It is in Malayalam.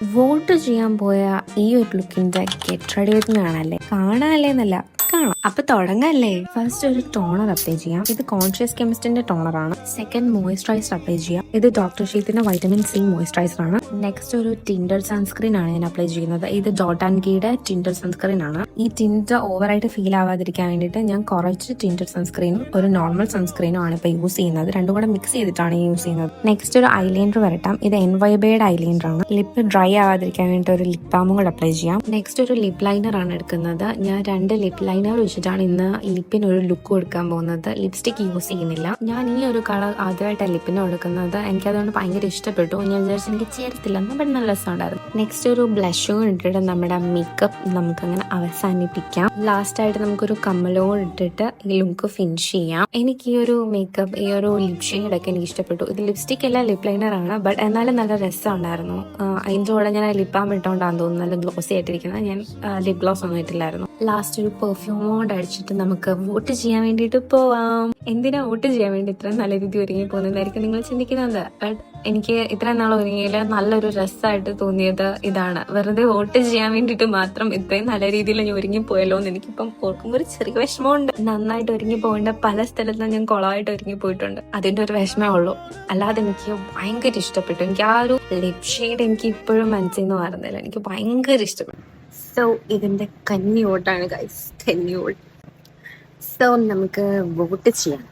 വോട്ട് ചെയ്യാൻ പോയ ഈ ഒരു ലുക്കിന്റെ ഗെറ്റ് റെഡി വിത്ത് മീ ആണല്ലേ. കാണാല്ലേ എന്നല്ല, കാണാം. അപ്പൊ തുടങ്ങല്ലേ. ഫസ്റ്റ് ഒരു ടോണർ അപ്ലൈ ചെയ്യാം. ഇത് കോൺഷ്യസ് കെമിസ്റ്റിന്റെ ടോണർ ആണ്. സെക്കൻഡ് മോയിസ്ചറൈസർ അപ്ലൈ ചെയ്യാം. ഇത് ഡോക്ടർ ഷീത്തിന്റെ വൈറ്റമിൻ സി മോയിസ്ചറൈസർ ആണ്. നെക്സ്റ്റ് ഒരു ടിൻഡർ സൺസ്ക്രീൻ ആണ് ഞാൻ അപ്ലൈ ചെയ്യുന്നത്. ഇത് ഡോട്ട് ആൻഡ് കീയുടെ ടിൻഡർ സൺസ്ക്രീൻ ആണ്. ഈ ടിൻഡർ ഓവറായിട്ട് ഫീൽ ആവാതിരിക്കാൻ വേണ്ടിയിട്ട് ഞാൻ കുറച്ച് ടിൻഡർ സൺസ്ക്രീനും ഒരു നോർമൽ സൺസ്ക്രീനും ആണ് ഇപ്പൊ യൂസ് ചെയ്യുന്നത്. രണ്ടും കൂടെ മിക്സ് ചെയ്തിട്ടാണ് യൂസ് ചെയ്യുന്നത്. നെക്സ്റ്റ് ഒരു ഐലൈനർ വരട്ടാം. ഇത് എൻവൈബയുടെ ഐലൈനർ ആണ്. ലിപ്പ് ഡ്രൈ ആവാതിരിക്കാൻ വേണ്ടിയിട്ട് ഒരു ലിപ് ബാമും കൂടെ അപ്ലൈ ചെയ്യാം. നെക്സ്റ്റ് ഒരു ലിപ് ലൈനർ ആണ് എടുക്കുന്നത്. ഞാൻ 2 ലിപ് ലൈനർ വെച്ചിട്ടാണ് ഇന്ന് ലിപ്പിന് ഒരു ലുക്ക് കൊടുക്കാൻ പോകുന്നത്. ലിപ്സ്റ്റിക് യൂസ് ചെയ്യുന്നില്ല. ഞാൻ ഈ ഒരു കളർ ആദ്യമായിട്ടാണ് ലിപ്പിന് കൊടുക്കുന്നത്. എനിക്കതുകൊണ്ട് ഭയങ്കര ഇഷ്ടപ്പെട്ടു. ഞാൻ വിചാരിച്ചു എനിക്ക് ചേരത്തില്ല, ബട്ട് നല്ല രസമുണ്ടായിരുന്നു. നെക്സ്റ്റ് ഒരു ബ്ലഷും ഇട്ടിട്ട് നമ്മുടെ മേക്കപ്പ് നമുക്കങ്ങനെ അവസാനിപ്പിക്കാം. ലാസ്റ്റ് ആയിട്ട് നമുക്കൊരു കമ്മലവും ഇട്ടിട്ട് ഈ ലുക്ക് ഫിനിഷ് ചെയ്യാം. എനിക്ക് ഈ ഒരു മേക്കപ്പ്, ഈ ഒരു ലിപ് ഷെയ്ഡ് ഒക്കെ എനിക്ക് ഇഷ്ടപ്പെട്ടു. ഇത് ലിപ്സ്റ്റിക് അല്ല, ലിപ് ലൈനർ ആണ്. ബട്ട് എന്നാലും നല്ല രസമുണ്ടായിരുന്നു. അതിൻ്റെ കൂടെ ഞാൻ ലിപ് ബാം ഇട്ടുകൊണ്ടാന്ന് തോന്നുന്നു നല്ല ഗ്ലോസി ആയിട്ടിരിക്കുന്നത്. ഞാൻ ലിപ് ഗ്ലോസ് ഒന്നും ഇട്ടില്ലായിരുന്നു. ലാസ്റ്റ് ഒരു പെർഫ്യൂമോട് അടിച്ചിട്ട് നമുക്ക് വോട്ട് ചെയ്യാൻ വേണ്ടിയിട്ട് പോവാം. എന്തിനാ വോട്ട് ചെയ്യാൻ വേണ്ടി ഇത്രയും നല്ല രീതി ഒരുങ്ങി പോകുന്നതായിരിക്കും നിങ്ങൾ ചിന്തിക്കുന്നത്. ബട്ട് എനിക്ക് ഇത്രയും നാൾ ഒരുങ്ങിയിൽ നല്ലൊരു രസമായിട്ട് തോന്നിയത് ഇതാണ്. വെറുതെ വോട്ട് ചെയ്യാൻ വേണ്ടിയിട്ട് മാത്രം ഇത്രയും നല്ല രീതിയിൽ ഞാൻ ഒരുങ്ങി പോയല്ലോ എന്ന് എനിക്കിപ്പം ഓർക്കുമ്പോൾ ഒരു ചെറിയ വിഷമമുണ്ട്. നന്നായിട്ട് ഒരുങ്ങി പോകേണ്ട പല സ്ഥലത്തും ഞാൻ കുളമായിട്ട് ഒരുങ്ങി പോയിട്ടുണ്ട്. അതിന്റെ ഒരു വിഷമേ ഉള്ളൂ. അല്ലാതെ എനിക്ക് ഭയങ്കര ഇഷ്ടപ്പെട്ടു. എനിക്ക് ആ ഒരു ലിപ് ഷെയ്ഡ് എനിക്ക് ഇപ്പോഴും മനസ്സിൽ നിന്ന് മാറുന്നില്ല. എനിക്ക് ഭയങ്കര ഇഷ്ടപ്പെട്ടു. സോ ഇതിന്റെ കന്നി വോട്ടാണ് ഗൈസ്, കന്നി വോട്ട്. സോ നമുക്ക് വോട്ട് ചെയ്യാം.